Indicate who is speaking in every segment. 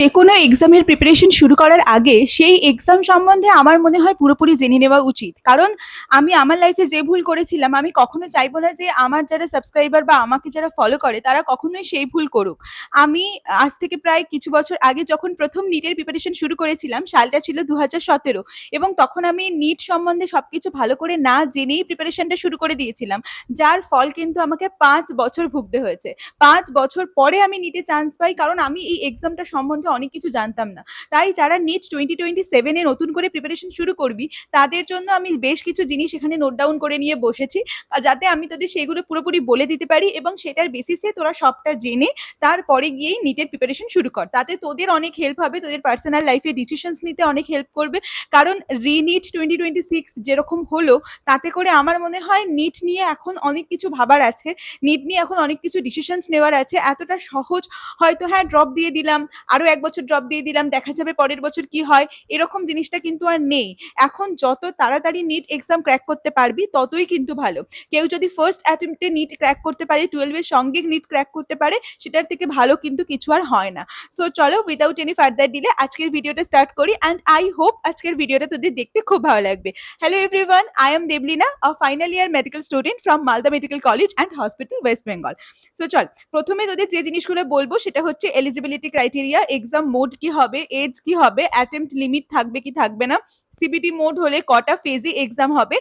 Speaker 1: যেকোনো এক্সামের প্রিপারেশন শুরু করার আগে সেই এক্সাম সম্বন্ধে আমার মনে হয় পুরোপুরি জেনে নেওয়া উচিত। কারণ আমি আমার লাইফে যে ভুল করেছিলাম আমি কখনো চাইবো না যে আমার যারা সাবস্ক্রাইবার বা আমাকে যারা ফলো করে তারা কখনোই সেই ভুল করুক। আমি আজ থেকে প্রায় কিছু বছর আগে যখন প্রথম নিটের প্রিপারেশন শুরু করেছিলাম সালটা ছিল ২০১৭ এবং তখন আমি নিট সম্বন্ধে সবকিছু ভালো করে না জেনেই প্রিপারেশনটা শুরু করে দিয়েছিলাম। যার ফল কিন্তু আমাকে ৫ বছর ভুগতে হয়েছে। ৫ বছর পরে আমি নিটে চান্স পাই কারণ আমি এই এক্সামটা সম্বন্ধে অনেক কিছু জানতাম না। তাই যারা নিট 2027 এ নতুন করে প্রিপারেশন শুরু করবি, তাদের জন্য আমি বেশ কিছু জিনিস এখানে নোট ডাউন করে নিয়ে বসেছি। যাতে আমি তোদের সেগুলো পুরোপুরি বলে দিতে পারি এবং সেটার বেসিসে তোরা সবটা জেনে তারপরে গিয়েই নিটের প্রিপারেশন শুরু কর। তাতে তোদের অনেক হেল্প হবে, তোদের পার্সোনাল লাইফে ডিসিশনস নিতে অনেক হেল্প করবে। কারণ রি-নিট 2026 যেরকম হলো, তাতে করে আমার মনে হয় নিট নিয়ে এখন অনেক কিছু ভাবার আছে। নিট নিয়ে এখন অনেক কিছু ডিসিশনস নেওয়ার আছে। এতটা সহজ হয়তো হ্যাঁ, ড্রপ দিয়ে দিলাম, আরো ১ বছর ড্রপ দিয়ে দিলাম, দেখা যাবে পরের বছর কি হয়, এরকম জিনিসটা কিন্তু আর নেই। এখন যত তাড়াতাড়ি নিট এক্সাম ক্র্যাক করতে পারবি ততই কিন্তু ভালো। কেউ যদি ফার্স্ট অ্যাটেম্পটে নিট ক্র্যাক করতে পারে, 12 এর সঙ্গে নিট ক্র্যাক করতে পারে, সেটার থেকে ভালো কিন্তু কিছু আর হয় না। সো চলো উইদাউট এনি ফার্দার ডিলে আজকের ভিডিওটা স্টার্ট করি অ্যান্ড আই হোপ আজকের ভিডিওটা তোদের দেখতে খুব ভালো লাগবে। Hello everyone, I am Deblina, a final year medical student from Malda medical college and hospital, West Bengal. So চল, প্রথমে তোদের যে জিনিসগুলো বলবো সেটা হচ্ছে এলিজিবিলিটি ক্রাইটেরিয়া, এক্সাম মোড কি হবে, এজ কি হবে, অ্যাটেম্পট লিমিট থাকবে কি থাকবে না, সিবিটি মোড হলে কটা ফেজে এক্সাম হবে,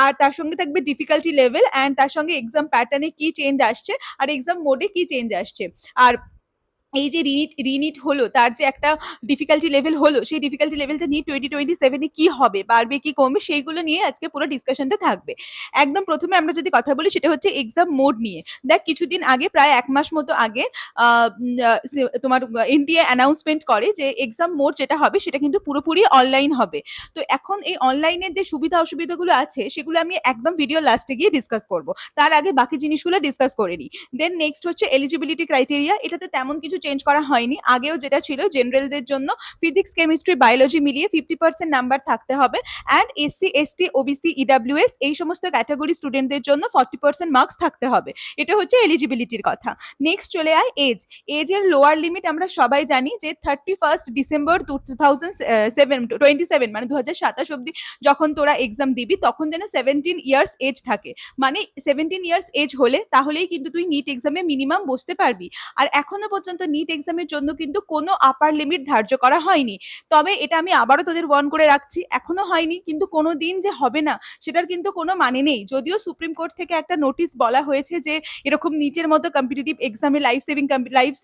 Speaker 1: আর তার সঙ্গে থাকবে ডিফিকাল্টি লেভেল অ্যান্ড তার সঙ্গে এক্সাম প্যাটার্নে কি চেঞ্জ আসছে আর এক্সাম মোডে কি চেঞ্জ আসছে। আর এই যে রিনিট হলো তার যে একটা ডিফিকাল্টি লেভেল হলো, সেই ডিফিকাল্টি লেভেলটা নিয়ে 2027 এ কি হবে, বাড়বে কি কমবে, সেইগুলো নিয়ে আজকে পুরো ডিসকাশনটা থাকবে। একদম প্রথমে আমরা যদি কথা বলি সেটা হচ্ছে এক্সাম মোড নিয়ে। দেখ, কিছুদিন আগে প্রায় ১ মাস মতো আগে তোমার এনটিএ অ্যানাউন্সমেন্ট করে যে এক্সাম মোড যেটা হবে সেটা কিন্তু পুরোপুরি অনলাইন হবে। তো এখন এই অনলাইনের যে সুবিধা অসুবিধাগুলো আছে সেগুলো আমি একদম ভিডিও লাস্টে গিয়ে ডিসকাস করব। তার আগে বাকি জিনিসগুলো ডিসকাস করে নিই। দেন নেক্সট হচ্ছে এলিজিবিলিটি ক্রাইটেরিয়া। এটাতে তেমন কিছু চেঞ্জ করা হয়নি। আগেও যেটা ছিল জেনারেলদের জন্য ফিজিক্স, কেমিস্ট্রি, বায়োলজি মিলিয়ে 50% নাম্বার থাকতে হবে and SC, ST, OBC, EWS এই সমস্ত ক্যাটাগরি স্টুডেন্টদের জন্য 40% মার্কস থাকতে হবে। এটা হচ্ছে এলিজিবিলিটির কথা। নেক্সট চলে আয় এজ। এজের লোয়ার লিমিট আমরা সবাই জানি যে 31 ডিসেম্বর 2027 মানে 2027 অব্দি যখন তোরা এক্সাম দিবি তখন যেন 17 ইয়ার্স এজ থাকে। মানে 17 ইয়ার্স এজ হলে তাহলেই কিন্তু তুই নিট এক্সামে মিনিমাম বসতে পারবি। আর এখনো পর্যন্ত নিট এক্সামের জন্য কিন্তু কোনো আপার লিমিট ধার্য করা হয়নি। তবে এটা আমি আবারও তোদের ওয়ার্ন করে রাখছি, এখনো হয়নি কিন্তু কোনো দিন যে হবে না সেটার কিন্তু কোনো মানে নেই। যদিও সুপ্রিম কোর্ট থেকে একটা নোটিশ বলা হয়েছে যে এরকম নিটের মতো কম্পিটিটিভ এক্সামে লাইফ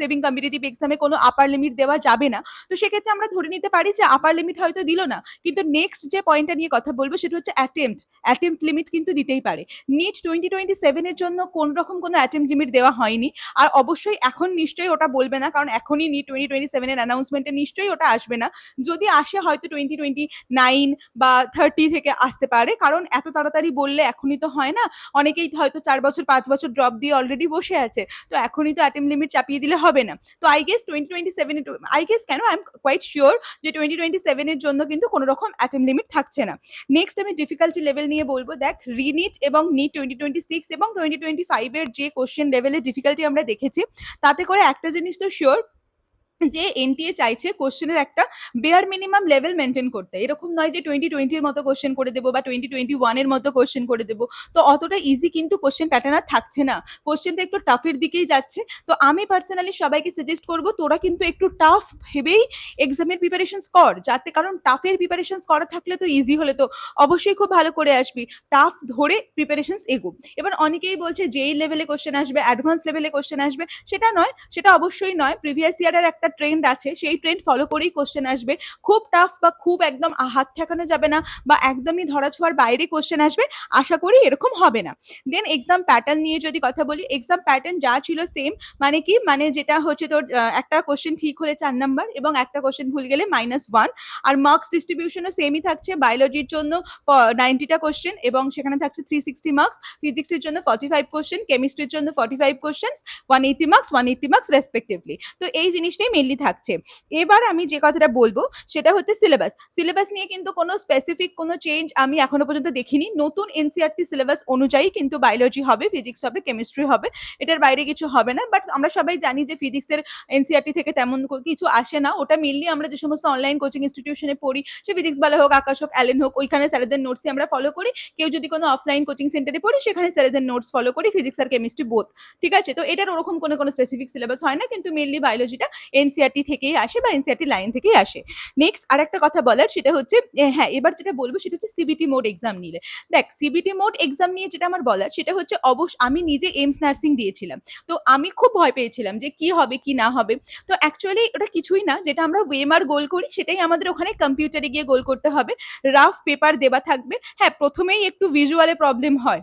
Speaker 1: সেভিং কম্পিটিটিভ এক্সামে কোনো আপার লিমিট দেওয়া যাবে না। তো সেক্ষেত্রে আমরা ধরে নিতে পারি যে আপার লিমিট হয়তো দিল না, কিন্তু নেক্সট যে পয়েন্টটা নিয়ে কথা বলবো সেটা হচ্ছে অ্যাটেম্পট লিমিট কিন্তু দিতেই পারে। নিট 2027 এর জন্য কোন রকম কোনো অ্যাটেম্পট লিমিট দেওয়া হয়নি। আর অবশ্যই এখন নিশ্চয়ই ওটা বলবে না, কারণ এখনই নিট 2027 এর অ্যানাউন্সমেন্টে নিশ্চয়ই ওটা আসবে না। যদি আসে হয়তো 2029 বা 30 থেকে আসতে পারে, কারণ এত তাড়াতাড়ি বললে এখনই তো হয় না। অনেকেই হয়তো 4 বছর 5 বছর ড্রপ দিয়ে অলরেডি বসে আছে, তো এখনই তো অ্যাটেম্পট লিমিট চাপিয়ে দিলে হবে না। তো আই গেস 2027 আই গেস কেন আই এম কোয়াইট শিওর যে 2027 এর জন্য কিন্তু কোনো রকম অ্যাটেম্পট লিমিট থাকছে না। নেক্সট আমি ডিফিকাল্টি লেভেল নিয়ে বলবো। দেখ, রিনিট এবং নিট 2026 এবং 2025 এর যে কোশ্চেন লেভেলের ডিফিকাল্টি আমরা দেখেছি, তাতে করে একটা জিনিস তো শিওর যে এনটিএ চাইছে কোশ্চেনের একটা বেয়ার মিনিমাম লেভেল মেনটেন করতে। এরকম নয় যে 2020 এর মতো কোশ্চেন করে দেবো বা 2021 এর মতো কোশ্চেন করে দেবো। তো অতটা ইজি কিন্তু কোশ্চেন প্যাটার্ন আর থাকছে না, কোশ্চেনটা একটু টাফের দিকেই যাচ্ছে। তো আমি পার্সোনালি সবাইকে সাজেস্ট করবো তোরা কিন্তু একটু টাফ ভেবেই এক্সামের প্রিপারেশনস কর, যাতে কারণ টাফের প্রিপারেশনস করা থাকলে তো ইজি হলে তো অবশ্যই খুব ভালো করে আসবি। টাফ ধরে প্রিপারেশনস এগো। এবার অনেকেই বলছে যেই লেভেলে কোশ্চেন আসবে, অ্যাডভান্স লেভেলে কোশ্চেন আসবে, সেটা নয়, সেটা অবশ্যই নয়। প্রিভিয়াস ইয়ারের একটা ট্রেন্ড আছে, সেই ট্রেন্ড ফলো করেই কোশ্চেন আসবে। খুব টাফ বা খুব একদম হাত ঠেকানো যাবে না বা একদমই ধরাছোঁয়ার বাইরে কোশ্চেন আসবে, আশা করি এরকম হবে না। দেন এক্সাম প্যাটার্ন নিয়ে যদি কথা বলি, এক্সাম প্যাটার্ন যা ছিল সেম। মানে কি, মানে যেটা হচ্ছে তোর একটা কোশ্চেন ঠিক হলে 4 নাম্বার এবং একটা কোশ্চেন ভুল গেলে -1। আর মার্কস ডিস্ট্রিবিউশনও সেমই থাকছে। বায়োলজির জন্য 90টা কোশ্চেন এবং সেখানে থাকছে 360 মার্কস, ফিজিক্সের জন্য 45 কোশ্চেন, কেমিস্ট্রির জন্য 45 কোশ্চেন, 180 মার্কস রেসপেক্টিভলি। তো এই জিনিসটাই মেনলি থাকছে। এবার আমি যে কথাটা বলবো সেটা হচ্ছে সিলেবাস নিয়ে কিন্তু কোনো স্পেসিফিক কোনো চেঞ্জ আমি এখনো পর্যন্ত দেখিনি। নতুন এনসিইআরটি সিলেবাস অনুযায়ী কিন্তু বায়োলজি হবে, ফিজিক্স হবে, কেমিস্ট্রি হবে। এটার বাইরে কিছু হবে না। বাট আমরা সবাই জানি যে ফিজিক্সের এনসিইআরটি থেকে তেমন কিছু আসে না। ওটা মেনলি আমরা যে সমস্ত অনলাইন কোচিং ইনস্টিটিউশনে পড়ি, সে ফিজিক্স বালা হোক, আকাশ হোক, অ্যালেন হোক, ওইখানে স্যারেদের নোটসই আমরা ফলো করি। কেউ যদি কোনো অফলাইন কোচিং সেন্টারে পড়ি, সেখানে স্যারেদের নোটস ফলো করি, ফিজিক্স আর কেমিস্ট্রি বোথ। ঠিক আছে? তো এটার ওরকম কোনো স্পেসিফিক সিলেবাস হয় না, কিন্তু মেনলি বায়োলজিটা এনসিইআরটি থেকেই আসে বা এনসিইআরটি লাইন থেকেই আসে। নেক্সট আরেকটা কথা বলার সেটা হচ্ছে হ্যাঁ, এবার যেটা বলবো সেটা হচ্ছে সিবিটি মোড এক্সাম নিলে। দেখ, সিবিটি মোড এক্সাম নিয়ে যেটা আমার বলার সেটা হচ্ছে আমি নিজে এইমস নার্সিং দিয়েছিলাম। তো আমি খুব ভয় পেয়েছিলাম যে কি হবে কি না হবে। তো অ্যাকচুয়ালি ওটা কিছুই না, যেটা আমরা ওয়েমার গোল করি সেটাই আমাদের ওখানে কম্পিউটারে গিয়ে গোল করতে হবে। রাফ পেপার দেওয়া থাকবে। হ্যাঁ, প্রথমেই একটু ভিজুয়ালে প্রবলেম হয়,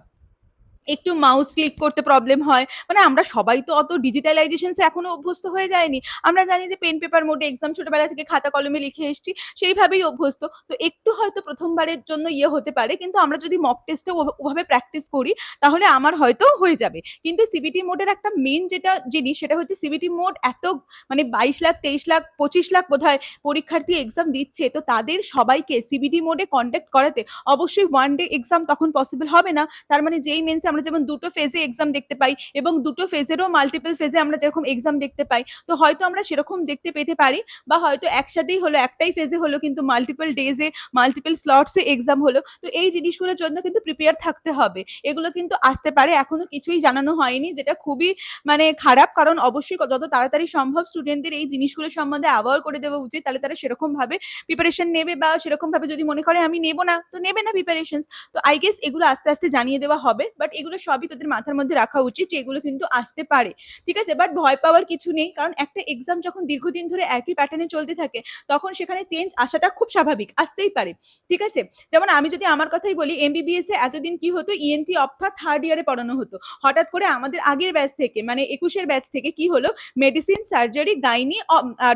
Speaker 1: একটু মাউস ক্লিক করতে প্রবলেম হয়। মানে আমরা সবাই তো অত ডিজিটালাইজেশন এ এখনো অভ্যস্ত হয়ে যায়নি। আমরা জানি যে পেন পেপার মোডে এক্সাম ছোটবেলা থেকে খাতা কলমে লিখে এসেছি, সেইভাবেই অভ্যস্ত। তো একটু হয়তো ১ম বারের জন্য হতে পারে, কিন্তু আমরা যদি মক টেস্টে ওভাবে প্র্যাকটিস করি তাহলে আমার হয়তো হয়ে যাবে। কিন্তু সিবিটি মোডের একটা মেইন যেটা জিনিস সেটা হচ্ছে সিবিটি মোড এত মানে ২২ লাখ, ২৩ লাখ, ২৫ লাখ বোধহয় পরীক্ষার্থী এক্সাম দিচ্ছে। তো তাদের সবাইকে সিবিটি মোডে কনডাক্ট করাতে অবশ্যই ওয়ান ডে এক্সাম তখন পসিবল হবে না। তার মানে যেই মেন্সে আমরা যেমন দুটো ফেজে এক্সাম দেখতে পাই এবং দুটো ফেজেরও মাল্টিপল ফেজে আমরা যেরকম এক্সাম দেখতে পাই, তো হয়তো আমরা সেরকম দেখতে পেতে পারি, বা হয়তো একসাথেই হলো, একটাই ফেজে হলো কিন্তু মাল্টিপল ডেজে মাল্টিপল স্লটসে এক্সাম হলো। তো এই জিনিসগুলোর জন্য কিন্তু প্রিপেয়ার থাকতে হবে। এগুলো কিন্তু আসতে পারে, এখনো কিছুই জানানো হয়নি, যেটা খুবই মানে খারাপ। কারণ অবশ্যই যত তাড়াতাড়ি সম্ভব স্টুডেন্টদের এই জিনিসগুলো সম্বন্ধে অ্যাওয়ার করে দেওয়া উচিত, তাহলে তারা সেরকম ভাবে প্রিপারেশন নেবে, বা সেরকম ভাবে যদি মনে করে আমি নেব না, তো নেবে না প্রিপারেশন। তো আই গেস এগুলো আস্তে আস্তে জানিয়ে দেওয়া হবে। বাট এগুলো সবই তোদের মাথার মধ্যে রাখা উচিত যে এগুলো কিন্তু আসতে পারে। ঠিক আছে? বাট ভয় পাওয়ার কিছু নেই, কারণ একটা এক্সাম যখন দীর্ঘদিন ধরে একই প্যাটার্নে চলতে থাকে তখন সেখানে চেঞ্জ আসাটা খুব স্বাভাবিক, আসতেই পারে। ঠিক আছে? যেমন আমি যদি আমার কথাই বলি, এমবিবিএস এ এতদিন কি হতো, ইএনটি অর্থাৎ থার্ড ইয়ারে পড়ানো হতো। হঠাৎ করে আমাদের আগের ব্যাচ থেকে মানে ২১ ব্যাচ থেকে কি হলো, মেডিসিন, সার্জারি, গাইনি আর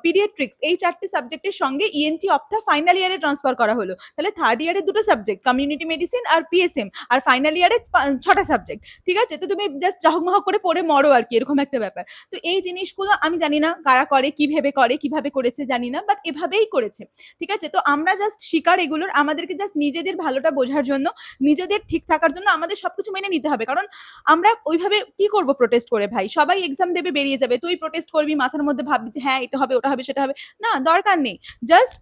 Speaker 1: পিডিয়াট্রিক্স, এই ৪টে সাবজেক্টের সঙ্গে ইএনটি অর্থাৎ ফাইনাল ইয়ারে ট্রান্সফার করা হলো। তাহলে থার্ড ইয়ারে দুটো সাবজেক্ট, কমিউনিটি মেডিসিন আর পিএসএম, আর ফাইনাল ইয়ারে ৬টা সাবজেক্ট। ঠিক আছে? তো তুমি জাস্ট ঝকমক করে পড়ে মরো আর কি, এরকম একটা ব্যাপার। তো এই জিনিসগুলো আমি জানি না কারা করে, কি ভেবে করে, কিভাবে করেছে জানি না, বাট এভাবেই করেছে। ঠিক আছে? তো আমরা জাস্ট শিকার এগুলোর। আমাদেরকে জাস্ট নিজেদের ভালোটা বোঝার জন্য, নিজেদের ঠিক থাকার জন্য আমাদের সবকিছু মেনে নিতে হবে। কারণ আমরা ওইভাবে কি করব প্রোটেস্ট করে ভাই? সবাই এক্সাম দেবে, বেরিয়ে যাবে। তুই প্রোটেস্ট করবি, মাথার মধ্যে ভাববি যে হ্যাঁ, এটা হবে, ওটা হবে, সেটা হবে। না, দরকার নেই। Just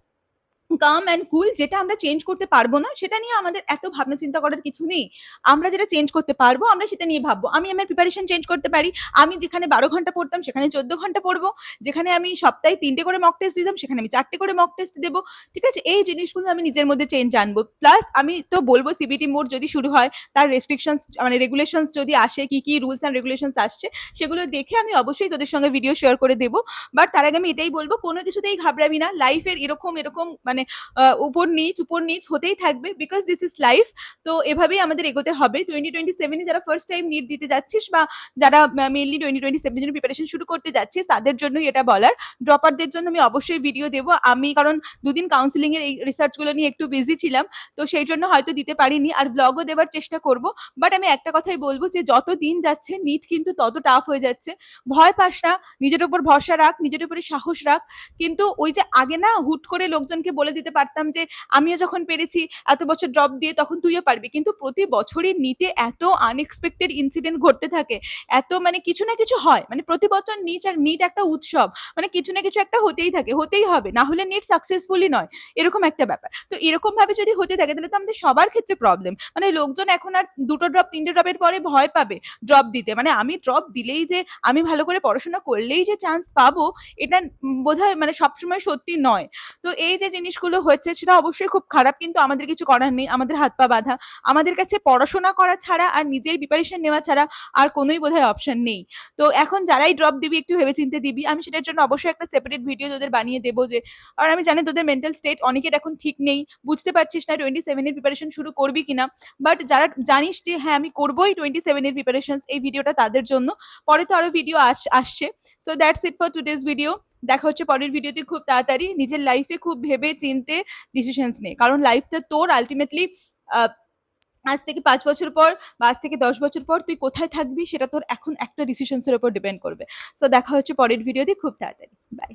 Speaker 1: calm and cool. যেটা আমরা চেঞ্জ করতে পারবো না সেটা নিয়ে আমাদের এত ভাবনা চিন্তা করার কিছু নেই। আমরা যেটা চেঞ্জ করতে পারবো আমরা সেটা নিয়ে ভাববো। আমি আমার প্রিপারেশন চেঞ্জ করতে পারি। আমি যেখানে ১২ ঘন্টা পড়তাম সেখানে ১৪ ঘন্টা পড়বো। যেখানে আমি সপ্তাহে ৩ টে করে মক টেস্ট দিতাম সেখানে আমি ৪ টে করে মক টেস্ট দেবো। ঠিক আছে? এই জিনিসগুলো আমি নিজের মধ্যে চেঞ্জ আনবো। প্লাস আমি তো বলবো সিবিটি মোড যদি শুরু হয়, তার রেস্ট্রিকশনস মানে রেগুলেশনস যদি আসে, কি রুলস অ্যান্ড রেগুলেশনস আসছে সেগুলো দেখে আমি অবশ্যই তোদের সঙ্গে ভিডিও শেয়ার করে দেবো। বাট তার আগে আমি এটাই বলবো, কোনো কিছুতেই ঘাবড়াবি না। লাইফের এরকম মানে উপর নিচ হতেই থাকবে, বিকজ দিস ইজ লাইফ। তো এভাবেই আমাদের এগোতে হবে। 2027 এ যারা ফার্স্ট টাইম নিট দিতে যাচ্ছিস, বা যারা মেইনলি 2027 এর জন্য প্রিপারেশন শুরু করতে যাচ্ছিস, তাদের জন্যই এটা বলার। ড্রপারদের জন্য আমি অবশ্যই ভিডিও দেবো। আমি কারণ দুদিন কাউন্সেলিং এর এই রিসার্চ গুলো নিয়ে একটু বিজি ছিলাম, তো সেই জন্য হয়তো দিতে পারিনি, আর ব্লগও দেওয়ার চেষ্টা করব। বাট আমি একটা কথাই বলবো যে যত দিন যাচ্ছে নিট কিন্তু তত টাফ হয়ে যাচ্ছে। ভয় পাস না, নিজের উপর ভরসা রাখ, নিজের উপরে সাহস রাখ। কিন্তু ওই যে আগে না হুট করে লোকজনকে বলে দিতে পারতাম যে আমিও যখন পেরেছি এত বছর ড্রপ দিয়ে, তখন তুইও পারবি। কিন্তু প্রতি বছরই নিটে এত আনএক্সপেক্টেড ইনসিডেন্ট ঘটতে থাকে, এত মানে কিছু না কিছু হয়। মানে প্রতি বছর নিট একটা উৎসব, মানে কিছু না কিছু একটা হতেই থাকে, হতেই হবে, না হলে নিট সাকসেসফুলি নয়, এরকম একটা ব্যাপার। তো এরকম ভাবে যদি হতে থাকে তাহলে তো আমাদের সবার ক্ষেত্রে প্রবলেম। মানে লোকজন এখন আর ২টো ড্রপ ৩টে ড্রপের পরে ভয় পাবে ড্রপ দিতে। মানে আমি ড্রপ দিলেই যে আমি ভালো করে পড়াশোনা করলেই যে চান্স পাবো, এটা বোধহয় মানে সবসময় সত্যি নয়। তো এই যে জিনিসগুলো হচ্ছে সেটা অবশ্যই খুব খারাপ, কিন্তু আমাদের কিছু করার নেই, আমাদের হাত পা বাঁধা। আমাদের কাছে পড়াশোনা করা ছাড়া আর নিজের প্রিপারেশন নেওয়া ছাড়া আর কোনোই বোধহয় অপশন নেই। তো এখন যারাই ড্রপ দিবি একটু ভেবেচিন্তে দিবি। আমি সেটার জন্য অবশ্যই একটা সেপারেট ভিডিও তোদের বানিয়ে দেবো, যে কারণ আমি জানি তোদের মেন্টাল স্টেট অনেকের এখন ঠিক নেই, বুঝতে পারছিস না 27 এর প্রিপারেশন শুরু করবি কিনা। বাট যারা জানিস যে হ্যাঁ আমি করবোই 27 এর প্রিপারেশন, এই ভিডিওটা তাদের জন্য। পরে তো আরো ভিডিও আসছে। So that's it for today's video. দেখা হচ্ছে পরের ভিডিওতে খুব তাড়াতাড়ি। নিজের লাইফে খুব ভেবে চিন্তে ডিসিশনস নে, কারণ লাইফটা তোর আলটিমেটলি আজ থেকে ৫ বছর পর বা আজ থেকে ১০ বছর পর তুই কোথায় থাকবি সেটা তোর এখন একটা ডিসিশনস এর উপর ডিপেন্ড করবে। সো দেখা হচ্ছে পরের ভিডিওতে খুব তাড়াতাড়ি। বাই।